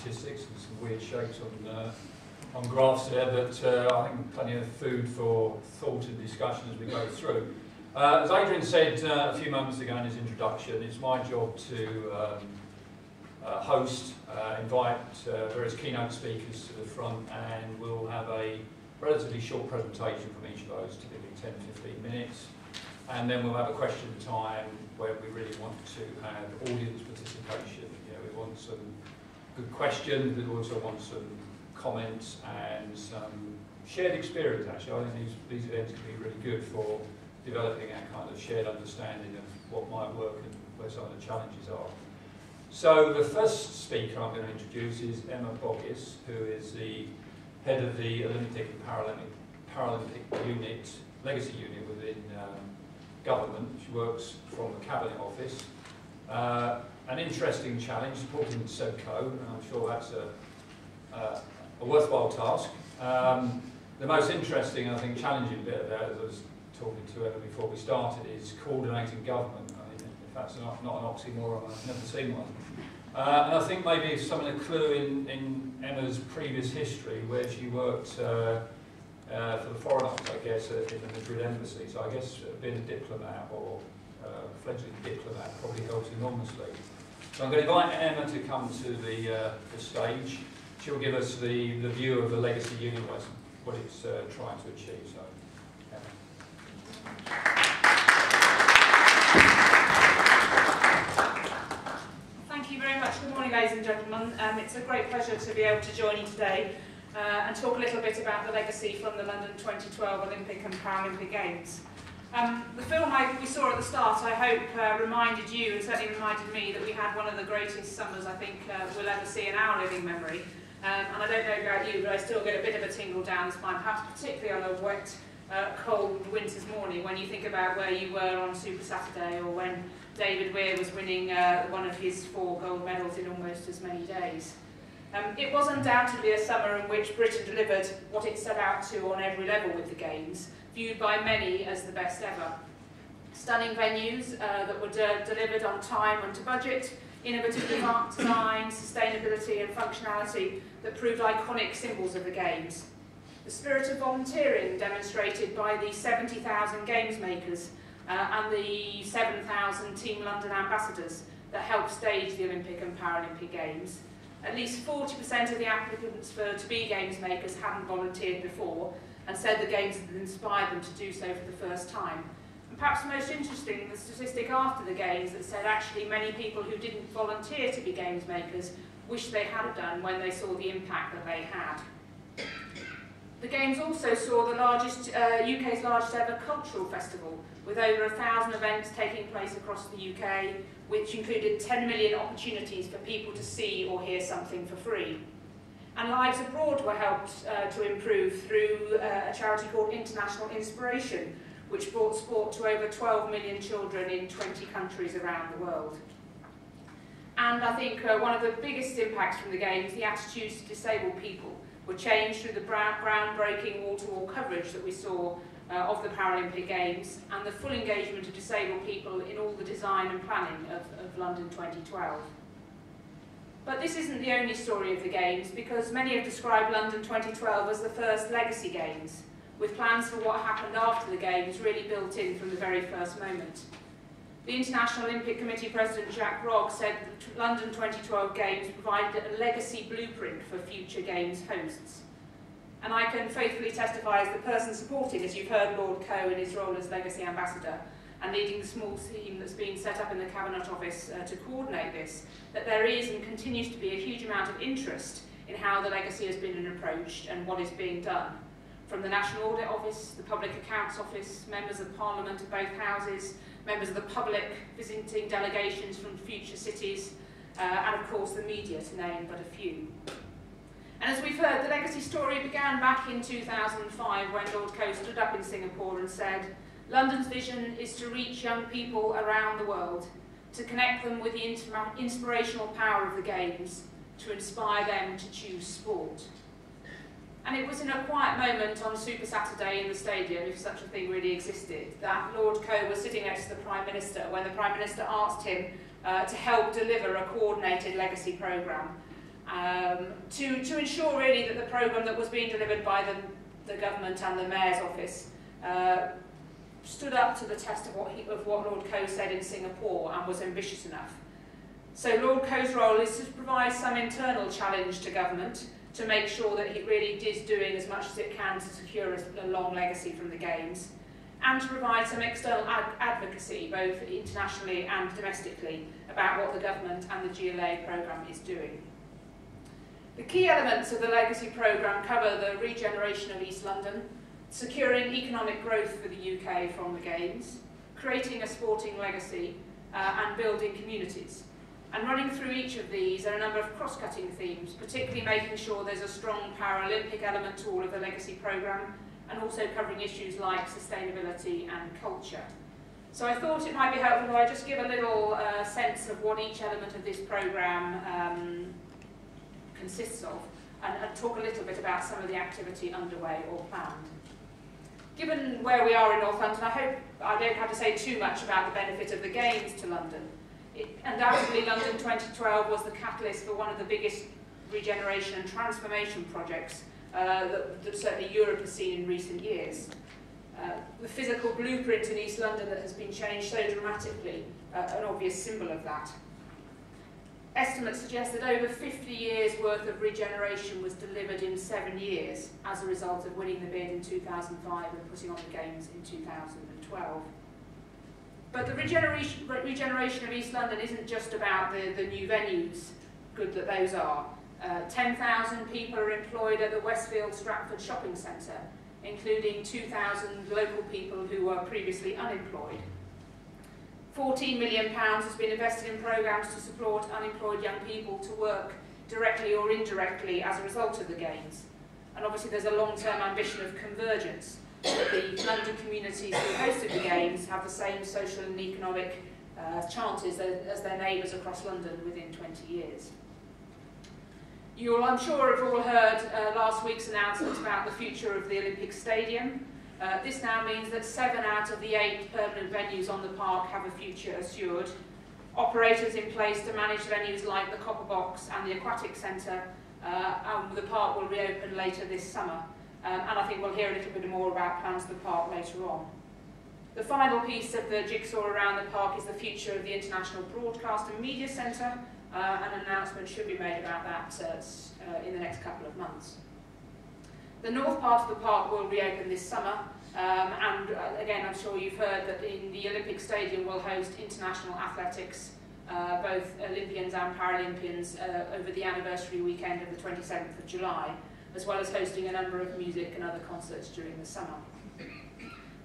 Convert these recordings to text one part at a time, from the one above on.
statistics and some weird shapes on graphs there, but I think plenty of food for thought and discussion as we go through. As Adrian said a few moments ago in his introduction, it's my job to host, invite various keynote speakers to the front, and we'll have a relatively short presentation from each of those, typically 10-15 minutes. And then we'll have a question time where we really want to have audience participation. You know, we want some good questions, but we also want some comments and some shared experience, actually. I think these events can be really good for developing a kind of shared understanding of what might work and where some of the challenges are. So the first speaker I'm going to introduce is Emma Boggis, who is the head of the Olympic and Paralympic unit, legacy unit within government. She works from the Cabinet Office. An interesting challenge, supporting SEBCO, and I'm sure that's a worthwhile task. The most interesting, I think, challenging bit of that, as I was talking to Emma before we started, is coordinating government. I mean, if that's not an oxymoron, I've never seen one. And I think maybe some of the clue in Emma's previous history, where she worked for the Foreign Office, I guess, in the Madrid Embassy. So I guess being a diplomat or fledgling diplomat probably helps enormously. So I'm going to invite Emma to come to the stage. She'll give us the view of the legacy unit, what it's trying to achieve. So, Emma. Thank you very much. Good morning, ladies and gentlemen. It's a great pleasure to be able to join you today and talk a little bit about the legacy from the London 2012 Olympic and Paralympic Games. The film we saw at the start, I hope, reminded you, and certainly reminded me, that we had one of the greatest summers I think we'll ever see in our living memory. And I don't know about you, but I still get a bit of a tingle down the spine, perhaps particularly on a wet, cold winter's morning, when you think about where you were on Super Saturday, or when David Weir was winning one of his 4 gold medals in almost as many days. It was undoubtedly a summer in which Britain delivered what it set out to on every level with the Games, viewed by many as the best ever. Stunning venues that were delivered on time and to budget, innovative design, sustainability and functionality that proved iconic symbols of the Games. The spirit of volunteering demonstrated by the 70,000 Games makers and the 7,000 Team London ambassadors that helped stage the Olympic and Paralympic Games. At least 40% of the applicants to be Games makers hadn't volunteered before, and said the Games had inspired them to do so for the first time. And perhaps most interesting, the statistic after the Games that said actually many people who didn't volunteer to be Games makers wished they had done when they saw the impact that they had. The Games also saw the UK's largest ever cultural festival, with over 1,000 events taking place across the UK, which included 10 million opportunities for people to see or hear something for free. And lives abroad were helped to improve through a charity called International Inspiration, which brought sport to over 12 million children in 20 countries around the world. And I think one of the biggest impacts from the Games, the attitudes to disabled people, were changed through the groundbreaking wall-to-wall coverage that we saw of the Paralympic Games, and the full engagement of disabled people in all the design and planning of London 2012. But this isn't the only story of the Games, because many have described London 2012 as the first legacy Games, with plans for what happened after the Games really built in from the very first moment. The International Olympic Committee President Jacques Rogge said the London 2012 Games provided a legacy blueprint for future Games hosts. And I can faithfully testify as the person supporting, as you've heard, Lord Coe in his role as Legacy Ambassador, and leading the small team that's been set up in the Cabinet Office to coordinate this, that there is and continues to be a huge amount of interest in how the legacy has been approached and what is being done. From the National Audit Office, the Public Accounts Office, members of Parliament of both houses, members of the public, visiting delegations from future cities, and of course the media, to name but a few. And as we've heard, the legacy story began back in 2005 when Lord Coe stood up in Singapore and said, London's vision is to reach young people around the world, to connect them with the inspirational power of the Games, to inspire them to choose sport. And it was in a quiet moment on Super Saturday in the stadium, if such a thing really existed, that Lord Coe was sitting next to the Prime Minister when the Prime Minister asked him to help deliver a coordinated legacy programme. to ensure really that the programme that was being delivered by the government and the Mayor's office stood up to the test of what Lord Coe said in Singapore and was ambitious enough. So Lord Coe's role is to provide some internal challenge to government to make sure that it really is doing as much as it can to secure a long legacy from the Games, and to provide some external advocacy, both internationally and domestically, about what the government and the GLA programme is doing. The key elements of the legacy programme cover the regeneration of East London, securing economic growth for the UK from the Games, creating a sporting legacy, and building communities. And running through each of these are a number of cross-cutting themes, particularly making sure there's a strong Paralympic element to all of the legacy programme, and also covering issues like sustainability and culture. So I thought it might be helpful if I just give a little sense of what each element of this programme consists of, and talk a little bit about some of the activity underway or planned. Given where we are in North London, I hope I don't have to say too much about the benefit of the Games to London. Undoubtedly, London 2012 was the catalyst for one of the biggest regeneration and transformation projects that certainly Europe has seen in recent years. The physical blueprint in East London that has been changed so dramatically, an obvious symbol of that. Estimates suggest that over 50 years' worth of regeneration was delivered in 7 years as a result of winning the bid in 2005 and putting on the Games in 2012. But the regeneration of East London isn't just about the new venues, good that those are. 10,000 people are employed at the Westfield Stratford Shopping Centre, including 2,000 local people who were previously unemployed. £14 million has been invested in programmes to support unemployed young people to work directly or indirectly as a result of the Games. And obviously there's a long-term ambition of convergence, that the London communities who hosted the Games have the same social and economic chances as their neighbours across London within 20 years. You will, I'm sure, have all heard last week's announcement about the future of the Olympic Stadium. This now means that 7 out of the 8 permanent venues on the park have a future assured. Operators in place to manage venues like the Copper Box and the Aquatic Centre, and the park will reopen later this summer. And I think we'll hear a little bit more about plans for the park later on. The final piece of the jigsaw around the park is the future of the International Broadcast and Media Centre, and an announcement should be made about that in the next couple of months. The north part of the park will reopen this summer, and again I'm sure you've heard that the Olympic Stadium will host international athletics, both Olympians and Paralympians, over the anniversary weekend of the 27th of July, as well as hosting a number of music and other concerts during the summer.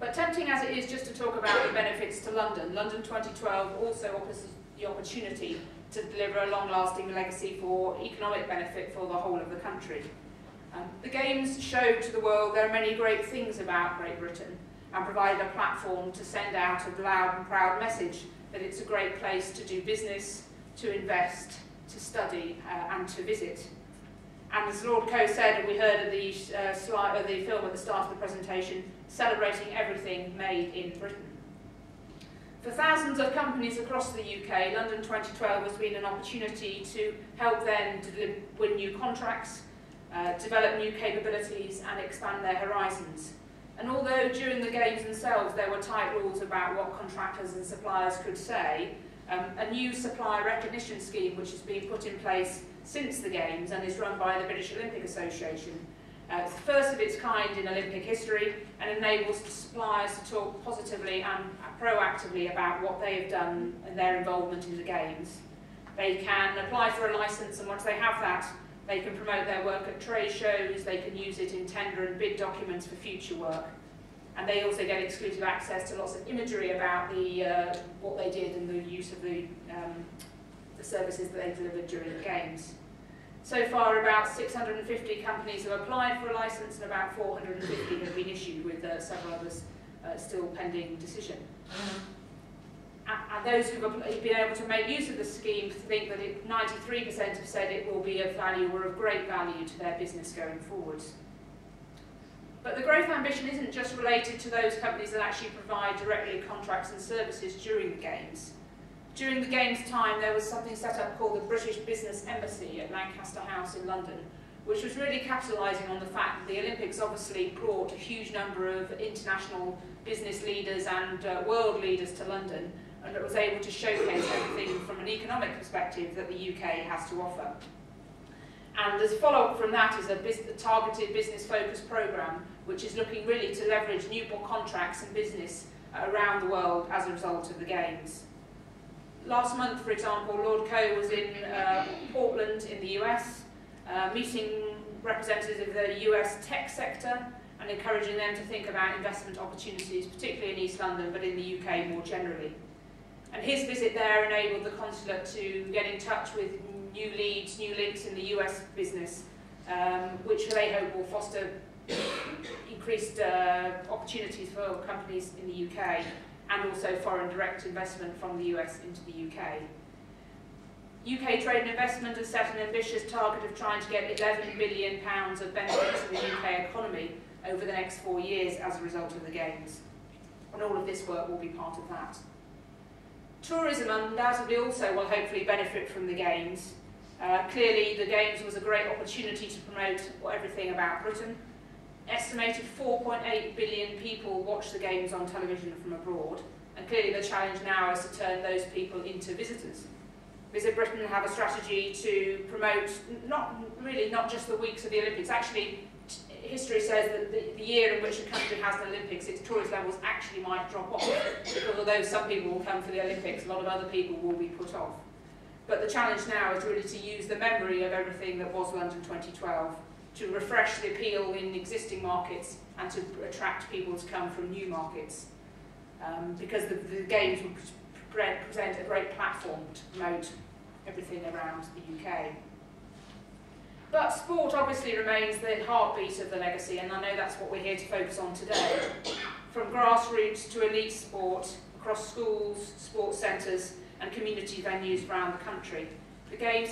But tempting as it is just to talk about the benefits to London, London 2012 also offers the opportunity to deliver a long-lasting legacy for economic benefit for the whole of the country. The Games showed to the world there are many great things about Great Britain and provided a platform to send out a loud and proud message that it's a great place to do business, to invest, to study and to visit. And as Lord Coe said, and we heard of the slide of the film at the start of the presentation, celebrating everything made in Britain. For thousands of companies across the UK, London 2012 has been an opportunity to help them to win new contracts, develop new capabilities and expand their horizons. And although during the Games themselves there were tight rules about what contractors and suppliers could say, a new supplier recognition scheme which has been put in place since the Games and is run by the British Olympic Association. It's the first of its kind in Olympic history and enables suppliers to talk positively and proactively about what they have done and their involvement in the Games. They can apply for a licence, and once they have that, they can promote their work at trade shows, they can use it in tender and bid documents for future work. And they also get exclusive access to lots of imagery about what they did and the use of the services that they delivered during the Games. So far, about 650 companies have applied for a licence and about 450 have been issued, with several others still pending decision. And those who have been able to make use of the scheme think that 93% have said it will be of value or of great value to their business going forwards. But the growth ambition isn't just related to those companies that actually provide directly contracts and services during the Games. During the Games time, there was something set up called the British Business Embassy at Lancaster House in London, which was really capitalising on the fact that the Olympics obviously brought a huge number of international business leaders and world leaders to London, and it was able to showcase everything from an economic perspective that the UK has to offer. And as a follow-up from that is a targeted business-focused programme, which is looking really to leverage new contracts and business around the world as a result of the Games. Last month, for example, Lord Coe was in Portland in the US, meeting representatives of the US tech sector and encouraging them to think about investment opportunities, particularly in East London, but in the UK more generally. And his visit there enabled the consulate to get in touch with new leads, new links in the US business, which they hope will foster increased opportunities for companies in the UK, and also foreign direct investment from the US into the UK. UK Trade and Investment has set an ambitious target of trying to get £11 billion of benefits to the UK economy over the next 4 years as a result of the Games. And all of this work will be part of that. Tourism undoubtedly also will hopefully benefit from the Games. Clearly the Games was a great opportunity to promote everything about Britain. Estimated 4.8 billion people watch the Games on television from abroad, and clearly the challenge now is to turn those people into visitors. Visit Britain have a strategy to promote not just the weeks of the Olympics. Actually, history says that the year in which a country has the Olympics, its tourist levels actually might drop off, because although some people will come for the Olympics, a lot of other people will be put off. But the challenge now is really to use the memory of everything that was London 2012 to refresh the appeal in existing markets and to attract people to come from new markets. Because the Games will present a great platform to promote everything around the UK. But sport obviously remains the heartbeat of the legacy, and I know that's what we're here to focus on today. From grassroots to elite sport, across schools, sports centres and community venues around the country, the Games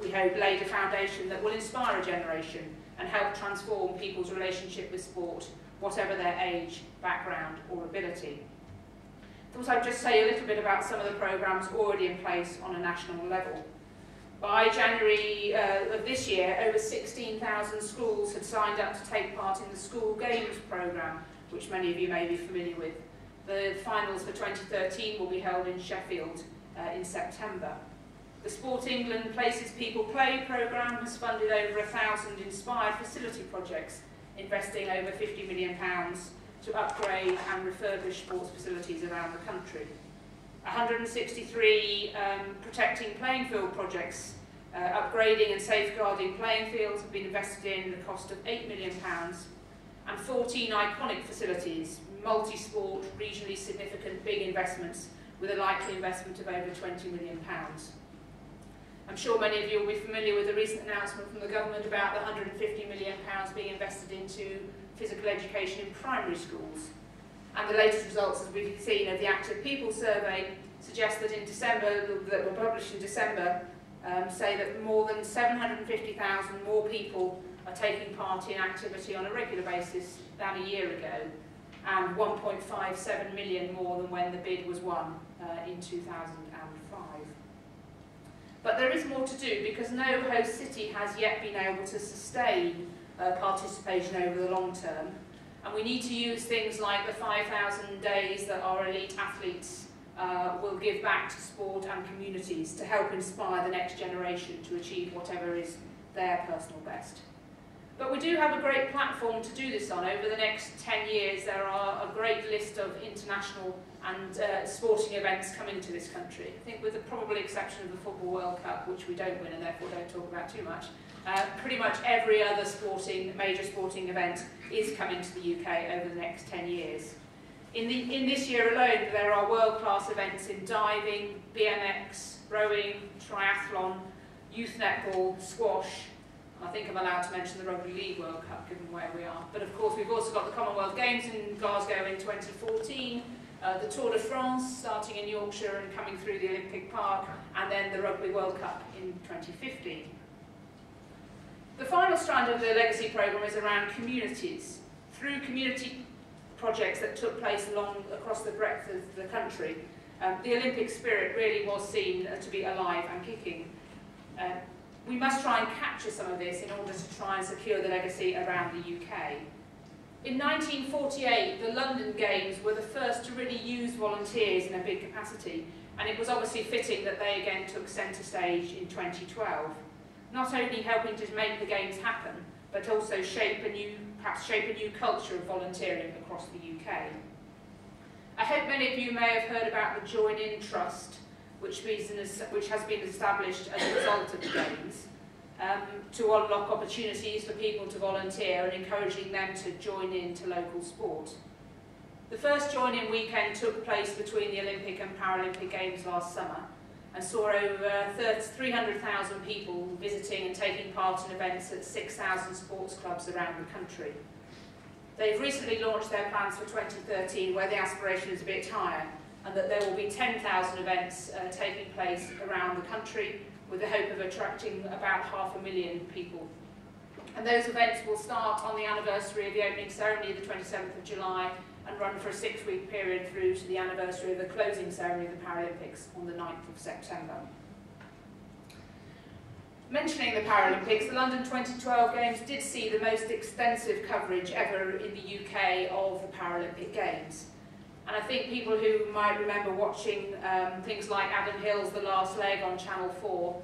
we hope, laid a foundation that will inspire a generation and help transform people's relationship with sport, whatever their age, background or ability. I thought I'd just say a little bit about some of the programmes already in place on a national level. By January of this year, over 16,000 schools had signed up to take part in the School Games programme, which many of you may be familiar with. The finals for 2013 will be held in Sheffield in September. The Sport England Places People Play programme has funded over 1,000 inspired facility projects, investing over £50 million to upgrade and refurbish sports facilities around the country. 163 protecting playing field projects, upgrading and safeguarding playing fields have been invested in the cost of £8 million, and 14 iconic facilities, multi-sport, regionally significant big investments with a likely investment of over £20 million. I'm sure many of you will be familiar with the recent announcement from the government about the £150 million being invested into physical education in primary schools. And the latest results, as we've seen, of the Active People Survey suggest that in December, that were published in December, say that more than 750,000 more people are taking part in activity on a regular basis than a year ago, and 1.57 million more than when the bid was won in 2005. But there is more to do, because no host city has yet been able to sustain participation over the long term. And we need to use things like the 5,000 days that our elite athletes will give back to sport and communities to help inspire the next generation to achieve whatever is their personal best. But we do have a great platform to do this on. Over the next 10 years, there are a great list of international and sporting events coming to this country. I think with the probable exception of the Football World Cup, which we don't win and therefore don't talk about too much, pretty much every other major sporting event is coming to the UK over the next 10 years. In this year alone, there are world-class events in diving, BMX, rowing, triathlon, youth netball, squash. I think I'm allowed to mention the Rugby League World Cup, given where we are. But of course, we've also got the Commonwealth Games in Glasgow in 2014, the Tour de France starting in Yorkshire and coming through the Olympic Park, and then the Rugby World Cup in 2015. The final strand of the Legacy programme is around communities. Through community projects that took place across the breadth of the country, the Olympic spirit really was seen to be alive and kicking. We must try and capture some of this in order to try and secure the legacy around the UK. In 1948, the London Games were the first to really use volunteers in a big capacity, and it was obviously fitting that they again took centre stage in 2012. Not only helping to make the Games happen, but also perhaps shape a new culture of volunteering across the UK. I hope many of you may have heard about the Join In Trust, which has been established as a result of the Games, to unlock opportunities for people to volunteer and encouraging them to join in to local sport. The first join-in weekend took place between the Olympic and Paralympic Games last summer and saw over 300,000 people visiting and taking part in events at 6,000 sports clubs around the country. They've recently launched their plans for 2013, where the aspiration is a bit higher, and that there will be 10,000 events taking place around the country, with the hope of attracting about 500,000 people. And those events will start on the anniversary of the opening ceremony, the 27th of July, and run for a 6-week period through to the anniversary of the closing ceremony of the Paralympics on the 9th of September. Mentioning the Paralympics, the London 2012 Games did see the most extensive coverage ever in the UK of the Paralympic Games. And I think people who might remember watching things like Adam Hill's The Last Leg on Channel 4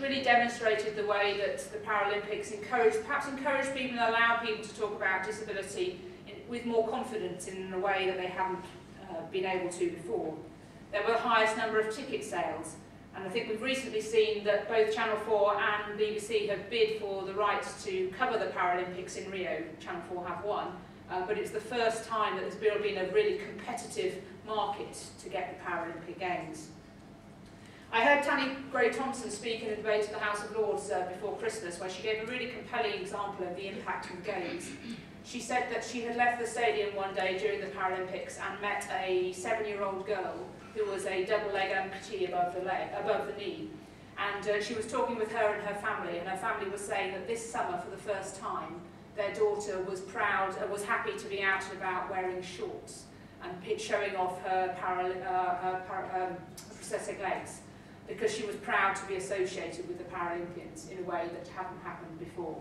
really demonstrated the way that the Paralympics perhaps encourage people and allow people to talk about disability with more confidence in a way that they haven't been able to before. There were the highest number of ticket sales, and I think we've recently seen that both Channel 4 and BBC have bid for the rights to cover the Paralympics in Rio. Channel 4 have won, but it's the first time that there's been a really competitive market to get the Paralympic Games. I heard Tanni Gray-Thompson speak in a debate at the House of Lords before Christmas, where she gave a really compelling example of the impact of the Games. She said that she had left the stadium one day during the Paralympics and met a 7-year-old girl who was a double-leg amputee above the knee. And she was talking with her and her family was saying that this summer, for the first time, their daughter was happy to be out and about wearing shorts and showing off her prosthetic legs, because she was proud to be associated with the Paralympians in a way that hadn't happened before.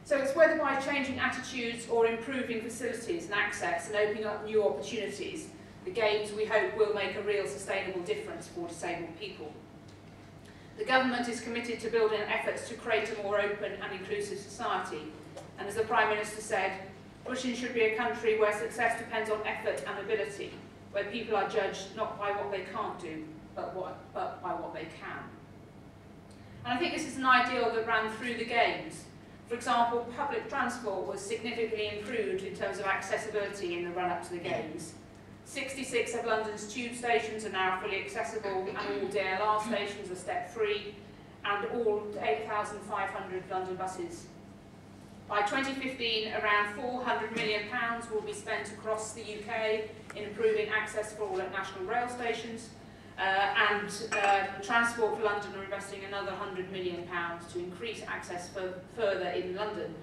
So it's whether by changing attitudes or improving facilities and access and opening up new opportunities, the Games, we hope, will make a real sustainable difference for disabled people. The government is committed to building efforts to create a more open and inclusive society. And as the Prime Minister said, Britain should be a country where success depends on effort and ability, where people are judged not by what they can't do, but by what they can. And I think this is an ideal that ran through the Games. For example, public transport was significantly improved in terms of accessibility in the run-up to the Games. 66 of London's tube stations are now fully accessible, and all DLR stations are step-free, and all 8,500 London buses. By 2015, around £400 million will be spent across the UK in improving access for all at national rail stations, and Transport for London are investing another £100 million to increase access further in London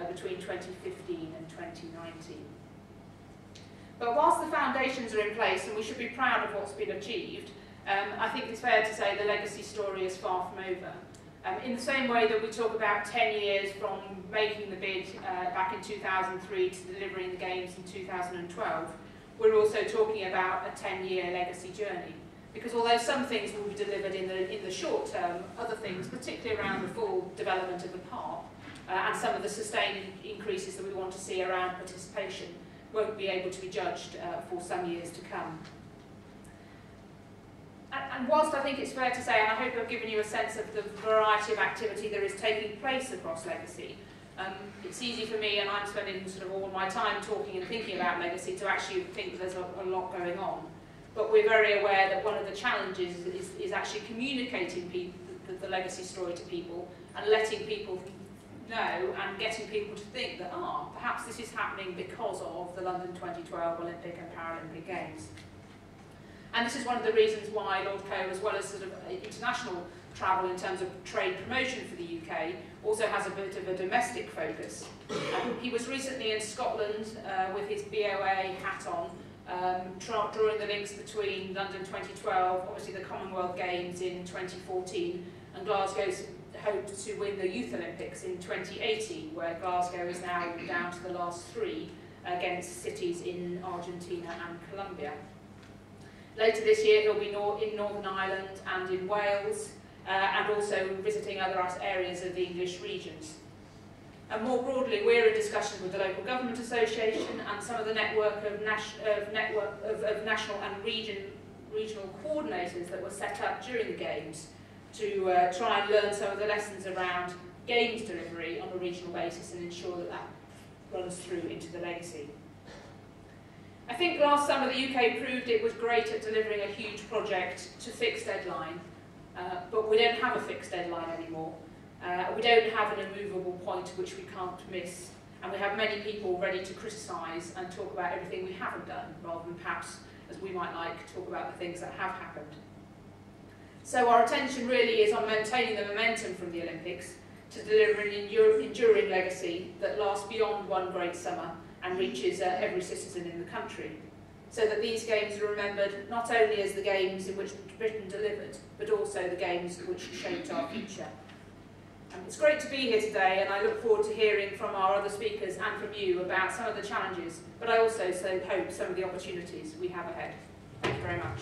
between 2015 and 2019. But whilst the foundations are in place, and we should be proud of what's been achieved, I think it's fair to say the legacy story is far from over. In the same way that we talk about 10 years from making the bid back in 2003 to delivering the Games in 2012, we're also talking about a 10-year legacy journey. Because although some things will be delivered in the short term, other things, particularly around the full development of the park, and some of the sustained increases that we want to see around participation, won't be able to be judged for some years to come. And whilst I think it's fair to say, and I hope I've given you a sense of the variety of activity that is taking place across legacy, it's easy for me, and I'm spending sort of all my time talking and thinking about legacy, to actually think that there's a lot going on. But we're very aware that one of the challenges is actually communicating the legacy story to people and letting people know and getting people to think that, perhaps this is happening because of the London 2012 Olympic and Paralympic Games. And this is one of the reasons why Lord Coe, as well as sort of international travel in terms of trade promotion for the UK, also has a bit of a domestic focus. He was recently in Scotland with his BOA hat on, drawing the links between London 2012, obviously the Commonwealth Games in 2014, and Glasgow's hope to win the Youth Olympics in 2080, where Glasgow is now down to the last 3 against cities in Argentina and Colombia. Later this year he'll be in Northern Ireland and in Wales, and also visiting other areas of the English regions. And more broadly, we're in discussion with the Local Government Association and some of the network of national and regional coordinators that were set up during the Games to try and learn some of the lessons around Games delivery on a regional basis and ensure that that runs through into the legacy. I think last summer the UK proved it was great at delivering a huge project to fixed deadline, but we don't have a fixed deadline anymore. We don't have an immovable point which we can't miss, and we have many people ready to criticise and talk about everything we haven't done, rather than perhaps, as we might like, talk about the things that have happened. So our attention really is on maintaining the momentum from the Olympics to deliver an enduring legacy that lasts beyond one great summer and reaches every citizen in the country, so that these Games are remembered not only as the Games in which Britain delivered, but also the Games which shaped our future. It's great to be here today, and I look forward to hearing from our other speakers and from you about some of the challenges, but I also hope some of the opportunities we have ahead. Thank you very much.